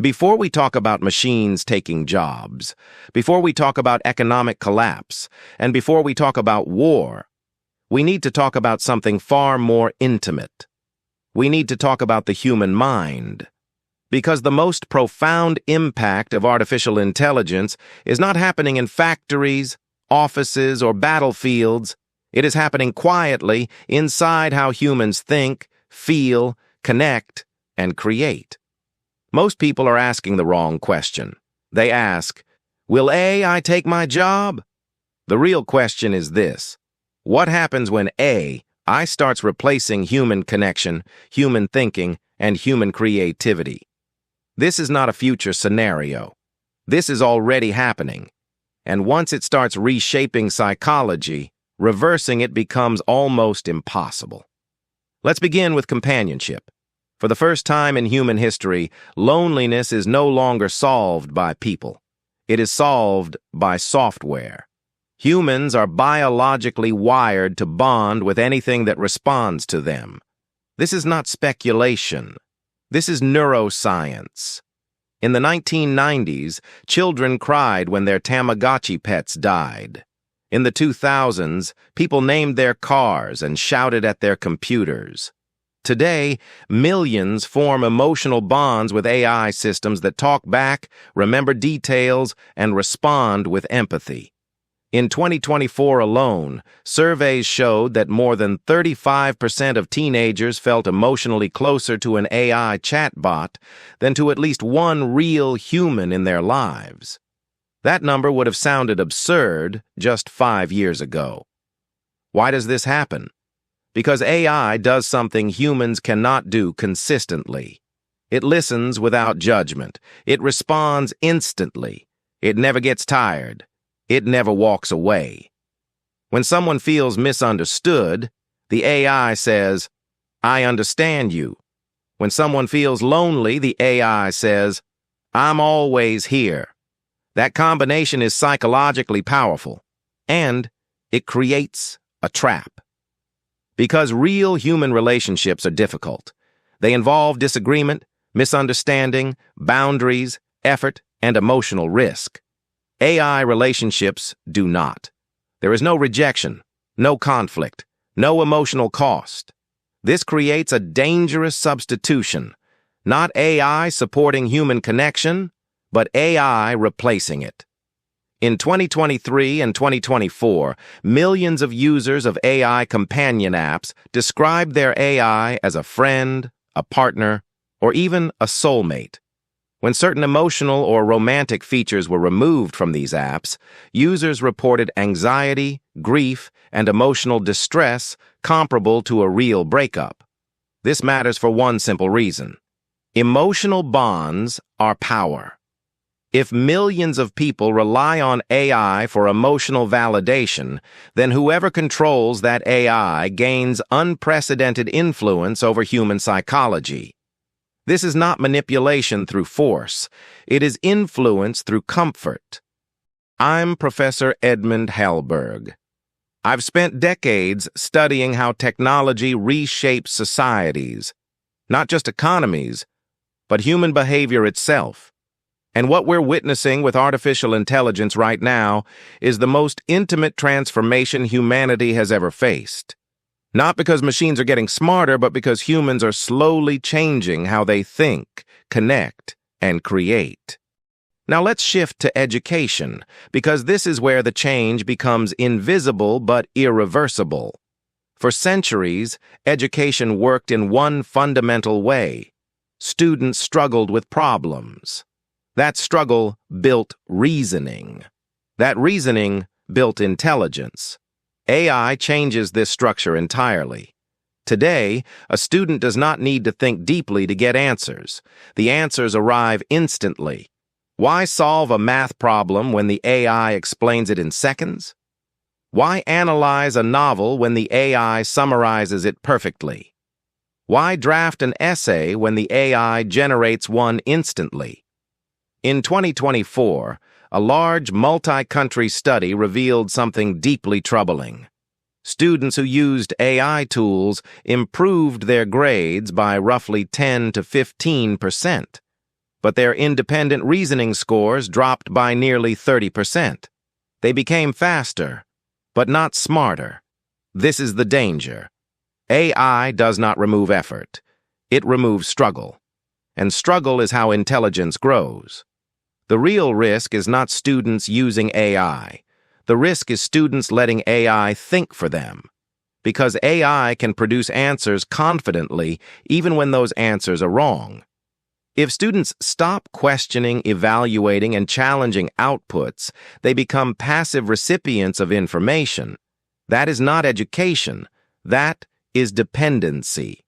Before we talk about machines taking jobs, before we talk about economic collapse, and before we talk about war, we need to talk about something far more intimate. We need to talk about the human mind. Because the most profound impact of artificial intelligence is not happening in factories, offices, or battlefields. It is happening quietly inside how humans think, feel, connect, and create. Most people are asking the wrong question. They ask, will AI take my job? The real question is this: what happens when AI starts replacing human connection, human thinking, and human creativity? This is not a future scenario. This is already happening. And once it starts reshaping psychology, reversing it becomes almost impossible. Let's begin with companionship. For the first time in human history, loneliness is no longer solved by people. It is solved by software. Humans are biologically wired to bond with anything that responds to them. This is not speculation. This is neuroscience. In the 1990s, children cried when their Tamagotchi pets died. In the 2000s, people named their cars and shouted at their computers. Today, millions form emotional bonds with AI systems that talk back, remember details, and respond with empathy. In 2024 alone, surveys showed that more than 35% of teenagers felt emotionally closer to an AI chatbot than to at least one real human in their lives. That number would have sounded absurd just 5 years ago. Why does this happen? Because AI does something humans cannot do consistently. It listens without judgment. It responds instantly. It never gets tired. It never walks away. When someone feels misunderstood, the AI says, "I understand you." When someone feels lonely, the AI says, "I'm always here." That combination is psychologically powerful, and it creates a trap. Because real human relationships are difficult. They involve disagreement, misunderstanding, boundaries, effort, and emotional risk. AI relationships do not. There is no rejection, no conflict, no emotional cost. This creates a dangerous substitution, not AI supporting human connection, but AI replacing it. In 2023 and 2024, millions of users of AI companion apps described their AI as a friend, a partner, or even a soulmate. When certain emotional or romantic features were removed from these apps, users reported anxiety, grief, and emotional distress comparable to a real breakup. This matters for one simple reason. Emotional bonds are power. If millions of people rely on AI for emotional validation, then whoever controls that AI gains unprecedented influence over human psychology. This is not manipulation through force. It is influence through comfort. I'm Professor Edmund Halberg. I've spent decades studying how technology reshapes societies, not just economies, but human behavior itself. And what we're witnessing with artificial intelligence right now is the most intimate transformation humanity has ever faced. Not because machines are getting smarter, but because humans are slowly changing how they think, connect, and create. Now let's shift to education, because this is where the change becomes invisible but irreversible. For centuries, education worked in one fundamental way. Students struggled with problems. That struggle built reasoning. That reasoning built intelligence. AI changes this structure entirely. Today, a student does not need to think deeply to get answers. The answers arrive instantly. Why solve a math problem when the AI explains it in seconds? Why analyze a novel when the AI summarizes it perfectly? Why draft an essay when the AI generates one instantly? In 2024, a large multi-country study revealed something deeply troubling. Students who used AI tools improved their grades by roughly 10 to 15%. but their independent reasoning scores dropped by nearly 30%. They became faster, but not smarter. This is the danger. AI does not remove effort. It removes struggle. And struggle is how intelligence grows. The real risk is not students using AI. The risk is students letting AI think for them. Because AI can produce answers confidently even when those answers are wrong. If students stop questioning, evaluating, and challenging outputs, they become passive recipients of information. That is not education. That is dependency.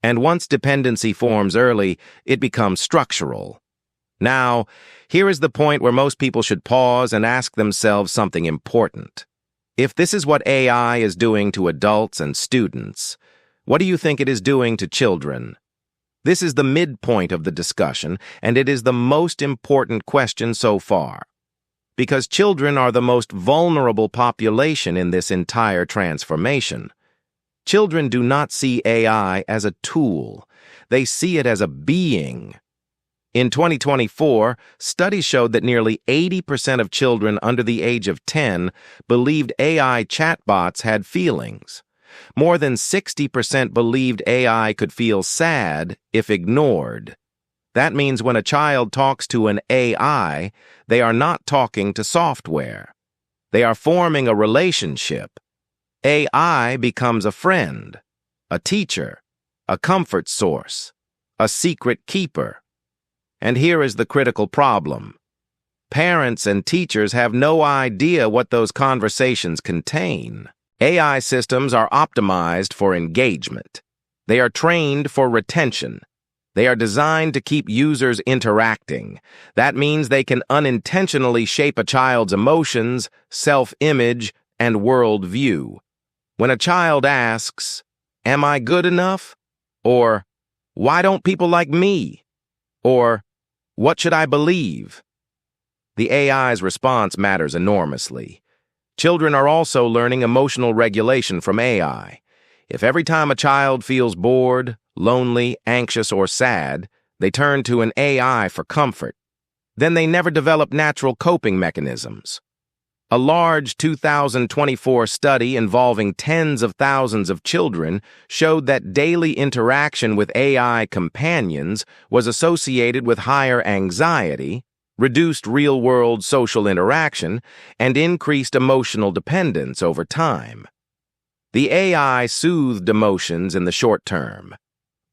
And once dependency forms early, it becomes structural. Now, here is the point where most people should pause and ask themselves something important. If this is what AI is doing to adults and students, what do you think it is doing to children? This is the midpoint of the discussion, and it is the most important question so far. Because children are the most vulnerable population in this entire transformation. Children do not see AI as a tool. They see it as a being. In 2024, studies showed that nearly 80% of children under the age of 10 believed AI chatbots had feelings. More than 60% believed AI could feel sad if ignored. That means when a child talks to an AI, they are not talking to software. They are forming a relationship. AI becomes a friend, a teacher, a comfort source, a secret keeper. And here is the critical problem. Parents and teachers have no idea what those conversations contain. AI systems are optimized for engagement. They are trained for retention. They are designed to keep users interacting. That means they can unintentionally shape a child's emotions, self-image, and worldview. When a child asks, "Am I good enough?" Or, "Why don't people like me?" Or, "What should I believe?" The AI's response matters enormously. Children are also learning emotional regulation from AI. If every time a child feels bored, lonely, anxious, or sad, they turn to an AI for comfort, then they never develop natural coping mechanisms. A large 2024 study involving tens of thousands of children showed that daily interaction with AI companions was associated with higher anxiety, reduced real-world social interaction, and increased emotional dependence over time. The AI soothed emotions in the short term,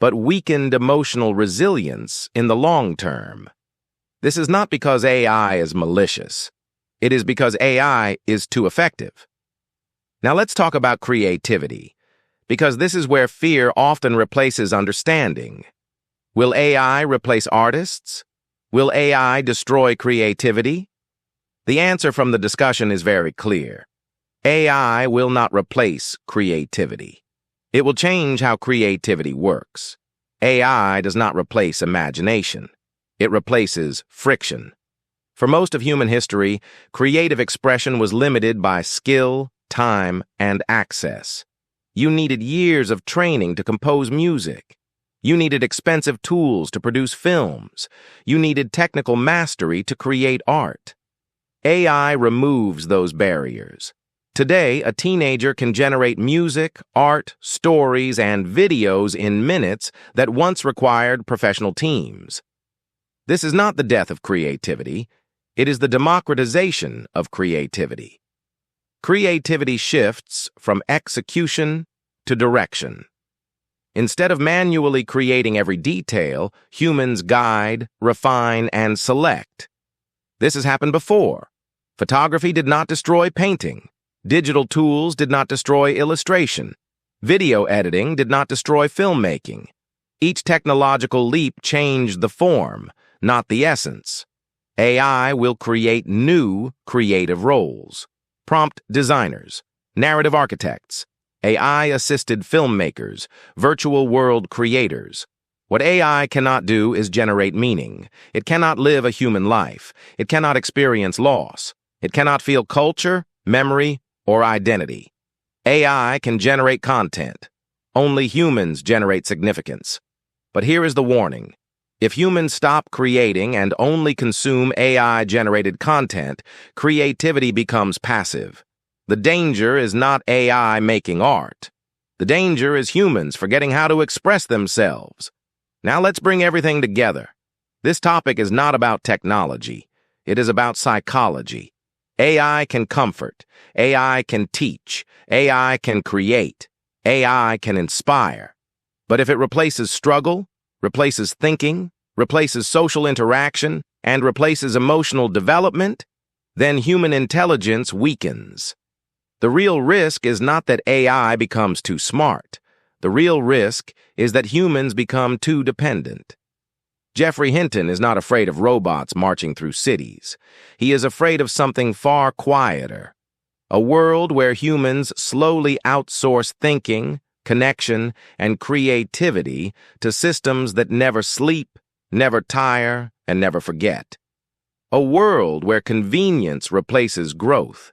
but weakened emotional resilience in the long term. This is not because AI is malicious. It is because AI is too effective. Now let's talk about creativity, because this is where fear often replaces understanding. Will AI replace artists? Will AI destroy creativity? The answer from the discussion is very clear. AI will not replace creativity. It will change how creativity works. AI does not replace imagination. It replaces friction. For most of human history, creative expression was limited by skill, time, and access. You needed years of training to compose music. You needed expensive tools to produce films. You needed technical mastery to create art. AI removes those barriers. Today, a teenager can generate music, art, stories, and videos in minutes that once required professional teams. This is not the death of creativity. It is the democratization of creativity. Creativity shifts from execution to direction. Instead of manually creating every detail, humans guide, refine, and select. This has happened before. Photography did not destroy painting. Digital tools did not destroy illustration. Video editing did not destroy filmmaking. Each technological leap changed the form, not the essence. AI will create new creative roles. Prompt designers, narrative architects, AI-assisted filmmakers, virtual world creators. What AI cannot do is generate meaning. It cannot live a human life. It cannot experience loss. It cannot feel culture, memory, or identity. AI can generate content. Only humans generate significance. But here is the warning. If humans stop creating and only consume AI-generated content, creativity becomes passive. The danger is not AI making art. The danger is humans forgetting how to express themselves. Now let's bring everything together. This topic is not about technology. It is about psychology. AI can comfort. AI can teach. AI can create. AI can inspire. But if it replaces struggle, replaces thinking, replaces social interaction, and replaces emotional development, then human intelligence weakens. The real risk is not that AI becomes too smart. The real risk is that humans become too dependent. Geoffrey Hinton is not afraid of robots marching through cities. He is afraid of something far quieter. A world where humans slowly outsource thinking, connection, and creativity to systems that never sleep, never tire, and never forget. A world where convenience replaces growth.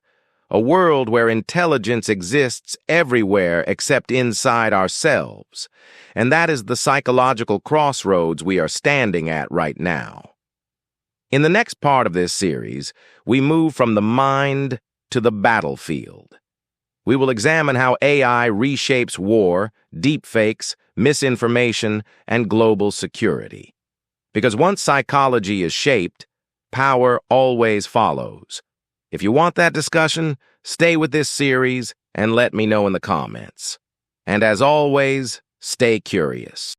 A world where intelligence exists everywhere except inside ourselves. And that is the psychological crossroads we are standing at right now. In the next part of this series, we move from the mind to the battlefield. We will examine how AI reshapes war, deepfakes, misinformation, and global security. Because once psychology is shaped, power always follows. If you want that discussion, stay with this series and let me know in the comments. And as always, stay curious.